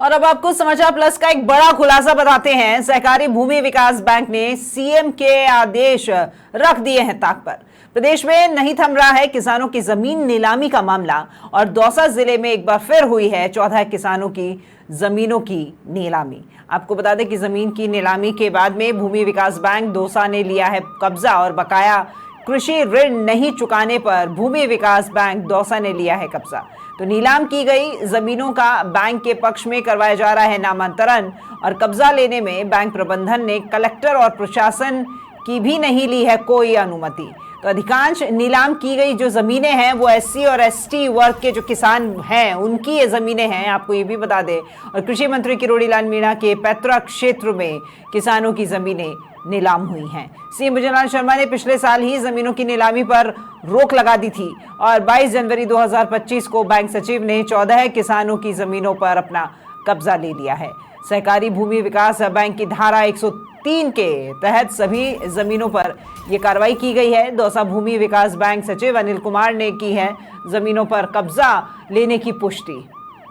और अब आपको समाचार प्लस का एक बड़ा खुलासा बताते हैं। सहकारी भूमि विकास बैंक ने सीएम के आदेश रख दिए हैं ताक पर। प्रदेश में नहीं थम रहा है किसानों की जमीन नीलामी का मामला और दौसा जिले में एक बार फिर हुई है 14 किसानों की जमीनों की नीलामी। आपको बता दें कि जमीन की नीलामी के बाद में भूमि विकास बैंक दौसा ने लिया है कब्जा और बकाया कृषि ऋण नहीं चुकाने पर भूमि विकास बैंक दौसा ने लिया है कब्जा। तो नीलाम की गई जमीनों का बैंक के पक्ष में करवाया जा रहा है नामांतरण और कब्जा लेने में बैंक प्रबंधन ने कलेक्टर और प्रशासन की भी नहीं ली है कोई अनुमति। तो अधिकांश नीलाम की गई जो जमीनें हैं वो एससी और एसटी वर्ग के जो किसान हैं उनकी ये जमीनें हैं, आपको ये भी बता दें। और कृषि मंत्री किरोड़ी लाल मीणा के पैतृक क्षेत्र में किसानों की जमीनें नीलाम हुई हैं। सीएम भुजनलाल शर्मा ने पिछले साल ही जमीनों की नीलामी पर रोक लगा दी थी और 22 जनवरी 2025 को बैंक सचिव ने 14 किसानों की जमीनों पर अपना कब्जा ले लिया है। सहकारी भूमि विकास बैंक की धारा 103 के तहत सभी जमीनों पर यह कार्रवाई की गई है। दौसा भूमि विकास बैंक सचिव अनिल कुमार ने की है जमीनों पर कब्जा लेने की पुष्टि।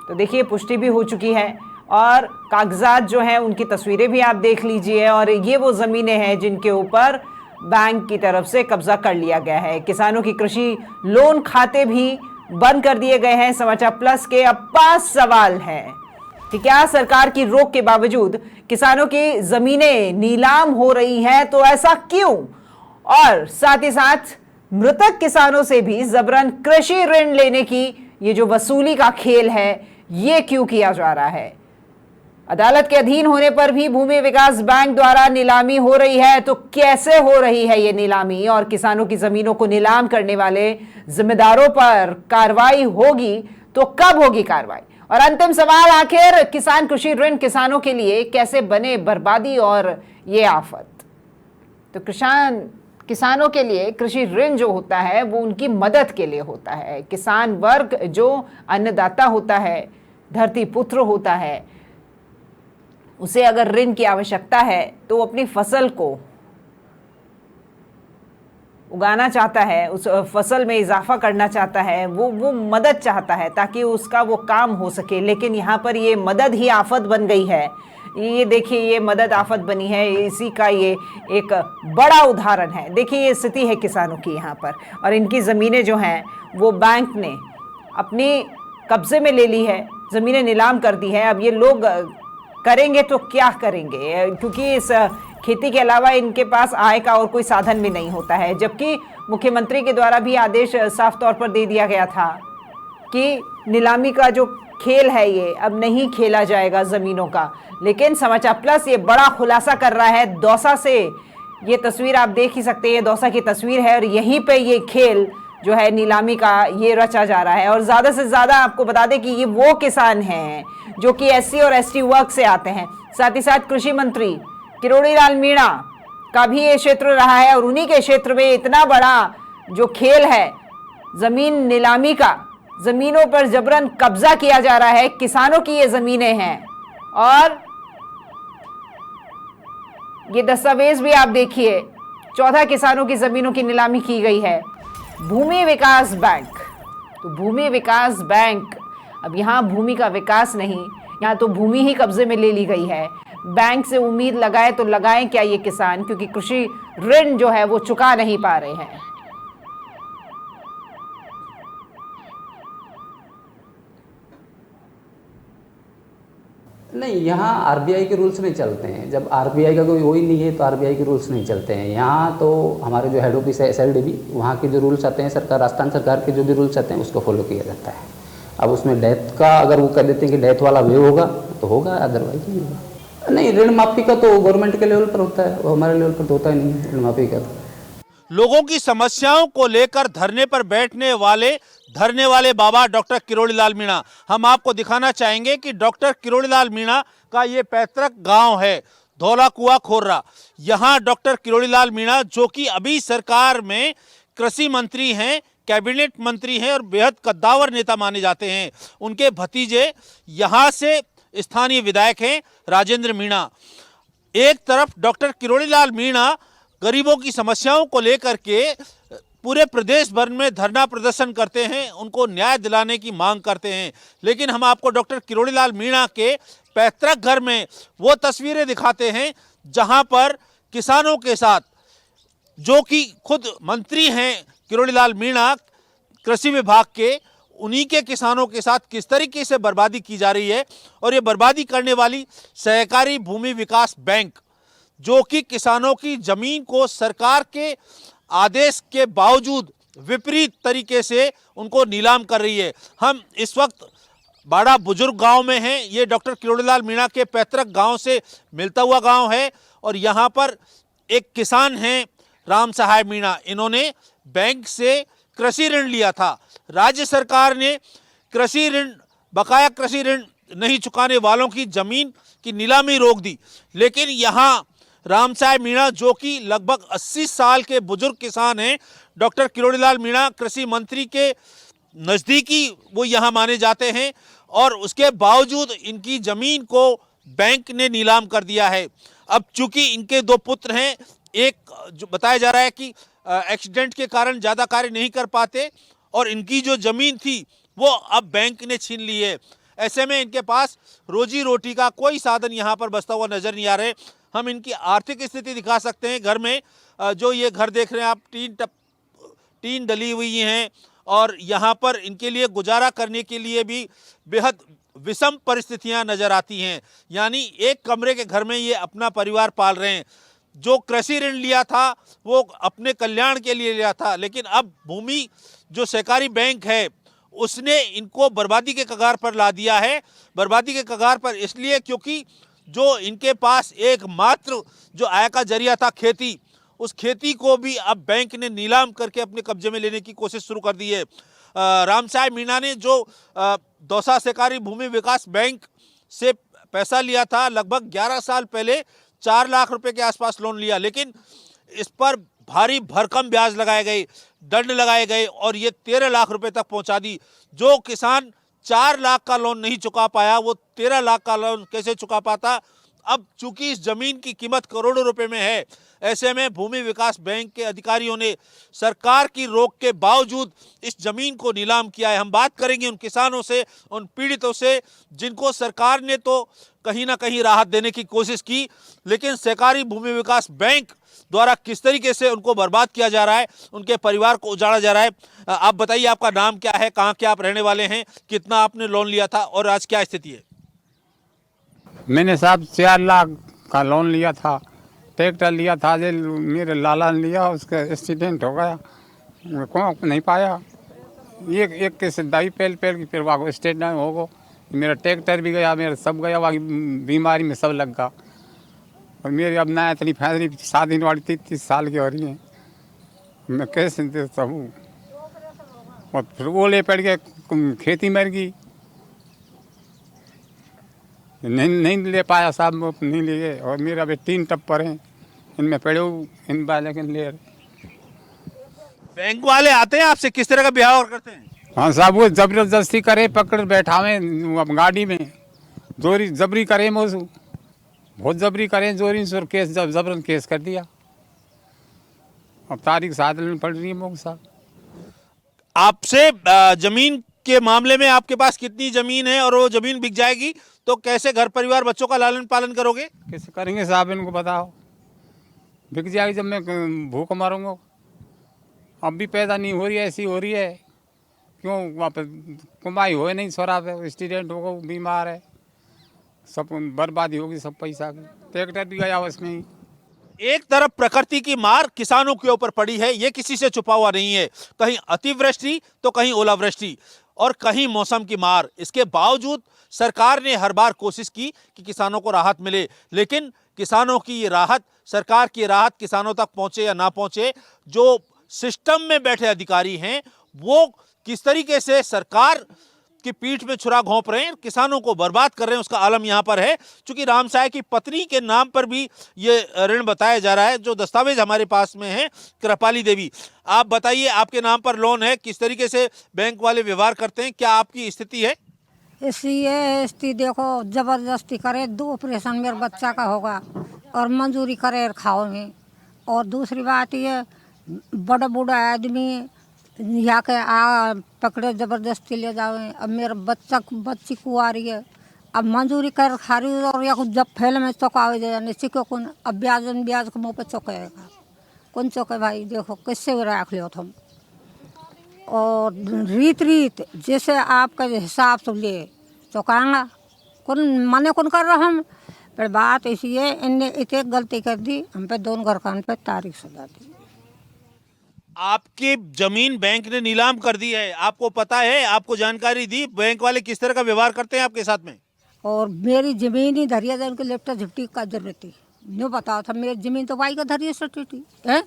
तो देखिए पुष्टि भी हो चुकी है और कागजात जो हैं उनकी तस्वीरें भी आप देख लीजिए। और ये वो ज़मीनें हैं जिनके ऊपर बैंक की तरफ से कब्जा कर लिया गया है। किसानों की कृषि लोन खाते भी बंद कर दिए गए हैं। समाचार प्लस के अब 5 सवाल हैं कि क्या सरकार की रोक के बावजूद किसानों की ज़मीनें नीलाम हो रही हैं, तो ऐसा क्यों? और साथ ही साथ मृतक किसानों से भी जबरन कृषि ऋण लेने की ये जो वसूली का खेल है ये क्यों किया जा रहा है? अदालत के अधीन होने पर भी भूमि विकास बैंक द्वारा नीलामी हो रही है, तो कैसे हो रही है ये नीलामी? और किसानों की जमीनों को नीलाम करने वाले जिम्मेदारों पर कार्रवाई होगी तो कब होगी कार्रवाई? और अंतिम सवाल, आखिर किसान कृषि ऋण किसानों के लिए कैसे बने बर्बादी और ये आफत? तो किसानों के लिए कृषि ऋण जो होता है वो उनकी मदद के लिए होता है। किसान वर्ग जो अन्नदाता होता है, धरती पुत्र होता है, उसे अगर ऋण की आवश्यकता है तो वो अपनी फसल को उगाना चाहता है, उस फसल में इजाफा करना चाहता है, वो मदद चाहता है ताकि उसका वो काम हो सके। लेकिन यहाँ पर ये मदद ही आफत बन गई है। ये देखिए ये मदद आफत बनी है, इसी का ये एक बड़ा उदाहरण है। देखिए ये स्थिति है किसानों की यहाँ पर और इनकी ज़मीनें जो हैं वो बैंक ने अपने कब्जे में ले ली है, ज़मीनें नीलाम कर दी है। अब ये लोग करेंगे तो क्या करेंगे, क्योंकि इस खेती के अलावा इनके पास आय का और कोई साधन भी नहीं होता है। जबकि मुख्यमंत्री के द्वारा भी आदेश साफ तौर पर दे दिया गया था कि नीलामी का जो खेल है ये अब नहीं खेला जाएगा ज़मीनों का। लेकिन समाचार प्लस ये बड़ा खुलासा कर रहा है दौसा से। ये तस्वीर आप देख ही सकते हैं, ये दौसा की तस्वीर है और यहीं पे ये खेल जो है नीलामी का ये रचा जा रहा है। और ज़्यादा से ज़्यादा आपको बता दें कि ये वो किसान हैं जो कि एससी और एसटी वर्ग से आते हैं। साथ ही साथ कृषि मंत्री किरोड़ी लाल मीणा का भी ये क्षेत्र रहा है और उन्हीं के क्षेत्र में इतना बड़ा जो खेल है ज़मीन नीलामी का, ज़मीनों पर जबरन कब्जा किया जा रहा है। किसानों की ये ज़मीनें हैं और ये दस्तावेज भी आप देखिए, 14 किसानों की ज़मीनों की नीलामी की गई है। भूमि विकास बैंक, तो भूमि विकास बैंक, अब यहाँ भूमि का विकास नहीं, यहाँ तो भूमि ही कब्जे में ले ली गई है। बैंक से उम्मीद लगाए तो लगाएं क्या ये किसान, क्योंकि कृषि ऋण जो है वो चुका नहीं पा रहे हैं। नहीं, यहाँ आरबीआई के रूल्स नहीं चलते हैं। जब आरबीआई का कोई वही नहीं है तो आरबीआई के रूल्स नहीं चलते हैं। यहाँ तो हमारे जो हेड ऑफिस है एसएलडीबी, वहाँ के जो रूल्स आते हैं सरकार, राजस्थान सरकार के जो भी रूल्स आते हैं उसको फॉलो किया जाता है। अब उसमें डेथ का अगर वो कह देते हैं कि डेथ वाला वे होगा तो होगा, अदरवाइज नहीं होगा। नहीं, ऋण माफी का तो गवर्नमेंट के लेवल पर होता है, वो हमारे लेवल पर तो होता ही नहीं है ऋण माफी का। लोगों की समस्याओं को लेकर धरने पर बैठने वाले बाबा डॉक्टर किरोड़ी लाल मीणा, हम आपको दिखाना चाहेंगे कि डॉक्टर किरोड़ी लाल मीणा का ये पैतृक गांव है धौला कुआं खोर्रा। यहाँ डॉक्टर किरोड़ी लाल मीणा जो कि अभी सरकार में कृषि मंत्री हैं, कैबिनेट मंत्री हैं और बेहद कद्दावर नेता माने जाते हैं। उनके भतीजे यहाँ से स्थानीय विधायक हैं राजेंद्र मीणा। एक तरफ डॉक्टर किरोड़ी लाल मीणा गरीबों की समस्याओं को लेकर के पूरे प्रदेश भर में धरना प्रदर्शन करते हैं, उनको न्याय दिलाने की मांग करते हैं। लेकिन हम आपको डॉक्टर किरोड़ीलाल मीणा के पैतृक घर में वो तस्वीरें दिखाते हैं जहां पर किसानों के साथ, जो कि खुद मंत्री हैं किरोड़ीलाल मीणा कृषि विभाग के, उन्हीं के किसानों के साथ किस तरीके से बर्बादी की जा रही है। और ये बर्बादी करने वाली सहकारी भूमि विकास बैंक, जो कि किसानों की जमीन को सरकार के आदेश के बावजूद विपरीत तरीके से उनको नीलाम कर रही है। हम इस वक्त बाड़ा बुजुर्ग गांव में हैं। ये डॉक्टर किरोड़ीलाल मीणा के पैतृक गांव से मिलता हुआ गांव है और यहाँ पर एक किसान हैं राम सहाय मीणा। इन्होंने बैंक से कृषि ऋण लिया था। राज्य सरकार ने कृषि ऋण, बकाया कृषि ऋण नहीं चुकाने वालों की जमीन की नीलामी रोक दी। लेकिन यहाँ राम सहाय मीणा, जो कि लगभग 80 साल के बुजुर्ग किसान हैं, डॉक्टर किरोड़ीलाल मीणा कृषि मंत्री के नज़दीकी वो यहाँ माने जाते हैं, और उसके बावजूद इनकी ज़मीन को बैंक ने नीलाम कर दिया है। अब चूंकि इनके 2 पुत्र हैं, एक जो बताया जा रहा है कि एक्सीडेंट के कारण ज़्यादा कार्य नहीं कर पाते, और इनकी जो ज़मीन थी वो अब बैंक ने छीन ली है। ऐसे में इनके पास रोजी रोटी का कोई साधन यहाँ पर बचता हुआ नज़र नहीं आ रहे। हम इनकी आर्थिक स्थिति दिखा सकते हैं। घर में जो ये घर देख रहे हैं आप, टीन डली हुई हैं, और यहाँ पर इनके लिए गुजारा करने के लिए भी बेहद विषम परिस्थितियाँ नज़र आती हैं। यानी एक कमरे के घर में ये अपना परिवार पाल रहे हैं। जो कृषि ऋण लिया था वो अपने कल्याण के लिए लिया था, लेकिन अब भूमि जो सहकारी बैंक है उसने इनको बर्बादी के कगार पर ला दिया है। बर्बादी के कगार पर इसलिए क्योंकि जो इनके पास एकमात्र जो आय का जरिया था खेती, उस खेती को भी अब बैंक ने नीलाम करके अपने कब्जे में लेने की कोशिश शुरू कर दी है। राम सहाय मीणा ने जो दौसा सहकारी भूमि विकास बैंक से पैसा लिया था, लगभग 11 साल पहले 4 लाख रुपए के आसपास लोन लिया, लेकिन इस पर भारी भरकम ब्याज लगाए गए, दंड लगाए गए, और ये 13 लाख रुपए तक पहुंचा दी। जो किसान 4 लाख का लोन नहीं चुका पाया, वो 13 लाख का लोन कैसे चुका पाता। अब चूंकि इस जमीन की कीमत करोड़ों रुपए में है, ऐसे में भूमि विकास बैंक के अधिकारियों ने सरकार की रोक के बावजूद इस जमीन को नीलाम किया है। हम बात करेंगे उन किसानों से, उन पीड़ितों से, जिनको सरकार ने तो कहीं ना कहीं राहत देने की कोशिश की, लेकिन सहकारी भूमि विकास बैंक द्वारा किस तरीके से उनको बर्बाद किया जा रहा है, उनके परिवार को उजाड़ा जा रहा है। आप बताइए, आपका नाम क्या है, कहाँ के आप रहने वाले हैं, कितना आपने लोन लिया था और आज क्या स्थिति है? मैंने साहब 4 लाख का लोन लिया था, ट्रैक्टर लिया था, जे मेरे लाला ने लिया, उसका एक्सीडेंट हो गया, कौन नहीं पाया। एक के दाई पैल की फिर वहाँ स्टेट नहीं होगा, मेरा ट्रैक्टर भी गया, मेरा सब गया, वहाँ बीमारी में सब लग गया। और मेरी अब ना इतनी फैसली शादी वाली 30 साल की हो रही है, मैं कैसे देता हूँ। और फिर वो ले पड़ गया, खेती मर गई, नहीं ले पाया साहब, नहीं लिए। और मेरे अभी 3 टप्पर हैं, इनमें पड़े इन वाले के ले। बैंक वाले आते हैं आपसे, किस तरह का व्यवहार करते हैं? हाँ साहब, वो जबरदस्ती करे, पकड़ बैठावे गाड़ी में, जोरी जबरी करे, मौसू बहुत जबरी करें, जोरी से केस जबरन केस कर दिया। अब तारीख 7 में पड़ रही है मोग साहब। आपसे जमीन के मामले में आपके पास कितनी जमीन है, और वो जमीन बिक जाएगी तो कैसे घर परिवार बच्चों का लालन पालन करोगे? कैसे करेंगे साहब, इनको बताओ। बिक जाएगी जब मैं भूख मारूंगा। अब भी पैदा नहीं हो रही है, ऐसी हो रही है। क्यों? वहाँ पर कमाई हो नहीं, छोरा पे स्टूडेंट होगा, बीमार है, सब बर्बादी होगी, सब पैसा की। ट्रैक्टर भी गया उसमें ही। एक तरफ प्रकृति की मार किसानों के ऊपर पड़ी है, ये किसी से छुपा हुआ नहीं है। कहीं अतिवृष्टि तो कहीं ओलावृष्टि और कहीं मौसम की मार। इसके बावजूद सरकार ने हर बार कोशिश की कि किसानों को राहत मिले, लेकिन किसानों की ये राहत, सरकार की राहत किसानों तक पहुंचे या ना पहुंचे, जो सिस्टम में बैठे अधिकारी हैं वो किस तरीके से सरकार की पीठ में छुरा घोंप रहे हैं, किसानों को बर्बाद कर रहे हैं, उसका आलम यहाँ पर है। चूंकि राम सहाय की पत्नी के नाम पर भी ये ऋण बताया जा रहा है, जो दस्तावेज हमारे पास में है। कृपाली देवी, आप बताइए, आपके नाम पर लोन है, किस तरीके से बैंक वाले व्यवहार करते हैं, क्या आपकी स्थिति है? इसलिए स्थिति देखो, जबरदस्ती करे, 2 ऑपरेशन मेरे बच्चा का होगा और मंजूरी करे खाओ में। और दूसरी बात ये बड़ा बूढ़ा आदमी यहाँ के पकड़े ज़बरदस्ती ले जावे। अब मेरा बच्ची कुंवारी है, अब मंजूरी कर खा रही और या जब फैल में चौंकावे जाने सीखो कौन। अब ब्याज के मुँह पे चौंकेगा कौन चौंके भाई। देखो किससे रख लो तुम। और रीत जैसे आपका हिसाब से ले चौंकाएंगा कौन, मने कौन कर रहा हम। पर बात ऐसी है, इनने एक गलती कर दी, हम पे दोनों घर कान पे तारीख सजा दी। आपकी जमीन बैंक ने नीलाम कर दी है, आपको पता है, आपको जानकारी दी बैंक वाले किस तरह का व्यवहार करते हैं आपके साथ में? और मेरी ज़मीन ही धरिया जाए, उनके लिपटा झिपटी का जरूरत थी। न्यू बताओ था मेरी ज़मीन तो भाई का धरिया सटी थी है,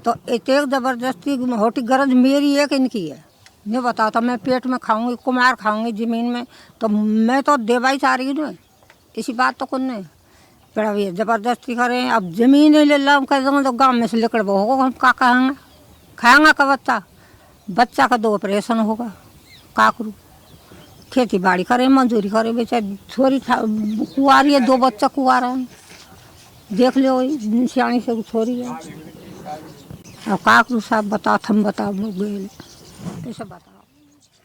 तो एक ज़बरदस्ती होटी गरज मेरी है कि इनकी है। न्यू बताओ था मैं पेट में खाऊंगी, कुमार खाऊंगी ज़मीन में, तो मैं तो देवाई चाह रही हूँ। इसी बात तो कौन नहीं, पर अब ये ज़बरदस्ती करें। अब ज़मीन नहीं ले ला कह दूँगा तो गाँव में से लेकर होगा, हम का कहेंगे खाएंगा का बच्चा का 2 ऑपरेशन होगा, का करूँ। खेती बाड़ी करे, मजदूरी करे, बेचारी छोरी कुंवारी है, 2 बच्चा कुंवारा है, देख लो सियाणी से छोरी है। अब का करूँ साहब बताओ, थम बताओ ऐसे बताओ।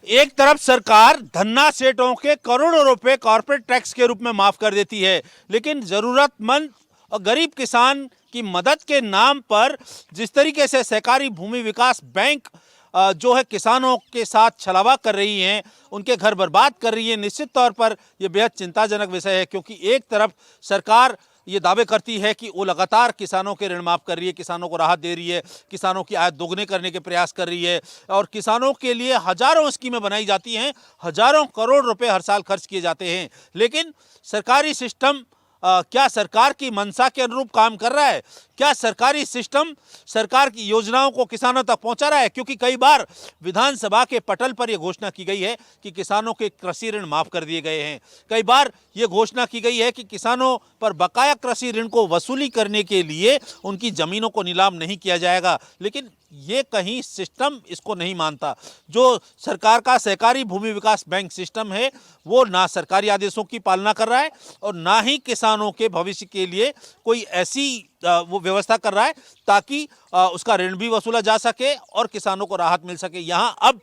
एक तरफ सरकार धन्ना सेठों के करोड़ों रुपए कॉर्पोरेट टैक्स के रूप में माफ कर देती है, लेकिन जरूरतमंद और गरीब किसान की मदद के नाम पर जिस तरीके से सहकारी भूमि विकास बैंक जो है किसानों के साथ छलावा कर रही हैं, उनके घर बर्बाद कर रही है, निश्चित तौर पर यह बेहद चिंताजनक विषय है। क्योंकि एक तरफ सरकार ये दावे करती है कि वो लगातार किसानों के ऋण माफ कर रही है, किसानों को राहत दे रही है, किसानों की आय दोगुने करने के प्रयास कर रही है, और किसानों के लिए हजारों स्कीमें बनाई जाती हैं, हजारों करोड़ रुपए हर साल खर्च किए जाते हैं। लेकिन सरकारी सिस्टम क्या सरकार की मंशा के अनुरूप काम कर रहा है? क्या सरकारी सिस्टम सरकार की योजनाओं को किसानों तक पहुंचा रहा है? क्योंकि कई बार विधानसभा के पटल पर यह घोषणा की गई है कि किसानों के कृषि ऋण माफ कर दिए गए हैं। कई बार यह घोषणा की गई है कि किसानों पर बकाया कृषि ऋण को वसूली करने के लिए उनकी जमीनों को नीलाम नहीं किया जाएगा। लेकिन ये कहीं सिस्टम इसको नहीं मानता। जो सरकार का सहकारी भूमि विकास बैंक सिस्टम है, वो ना सरकारी आदेशों की पालना कर रहा है और ना ही किसानों के भविष्य के लिए कोई ऐसी वो व्यवस्था कर रहा है ताकि उसका ऋण भी वसूला जा सके और किसानों को राहत मिल सके। यहाँ अब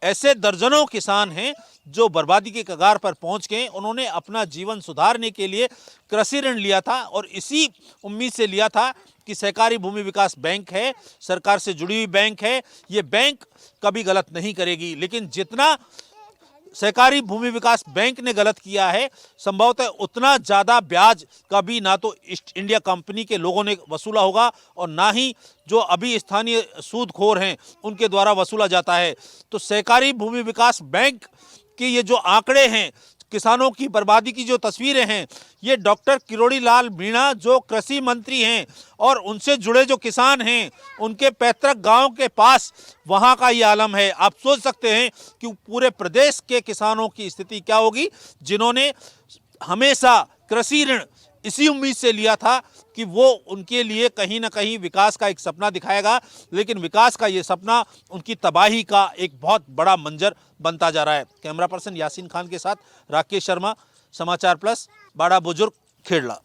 ऐसे दर्जनों किसान हैं जो बर्बादी के कगार पर पहुंच गए। उन्होंने अपना जीवन सुधारने के लिए कृषि ऋण लिया था और इसी उम्मीद से लिया था कि सहकारी भूमि विकास बैंक है, सरकार से जुड़ी हुई बैंक है, ये बैंक कभी गलत नहीं करेगी। लेकिन जितना सहकारी भूमि विकास बैंक ने गलत किया है, संभवतः उतना ज़्यादा ब्याज कभी ना तो ईस्ट इंडिया कंपनी के लोगों ने वसूला होगा और ना ही जो अभी स्थानीय सूदखोर हैं उनके द्वारा वसूला जाता है। तो सहकारी भूमि विकास बैंक के ये जो आंकड़े हैं, किसानों की बर्बादी की जो तस्वीरें हैं, ये डॉक्टर किरोड़ी लाल मीणा जो कृषि मंत्री हैं और उनसे जुड़े जो किसान हैं, उनके पैतृक गांव के पास वहां का ये आलम है। आप सोच सकते हैं कि पूरे प्रदेश के किसानों की स्थिति क्या होगी, जिन्होंने हमेशा कृषि ऋण इसी उम्मीद से लिया था कि वो उनके लिए कहीं ना कहीं विकास का एक सपना दिखाएगा। लेकिन विकास का ये सपना उनकी तबाही का एक बहुत बड़ा मंजर बनता जा रहा है। कैमरा पर्सन यासीन खान के साथ राकेश शर्मा, समाचार प्लस, बाड़ा बुजुर्ग, खेड़ला।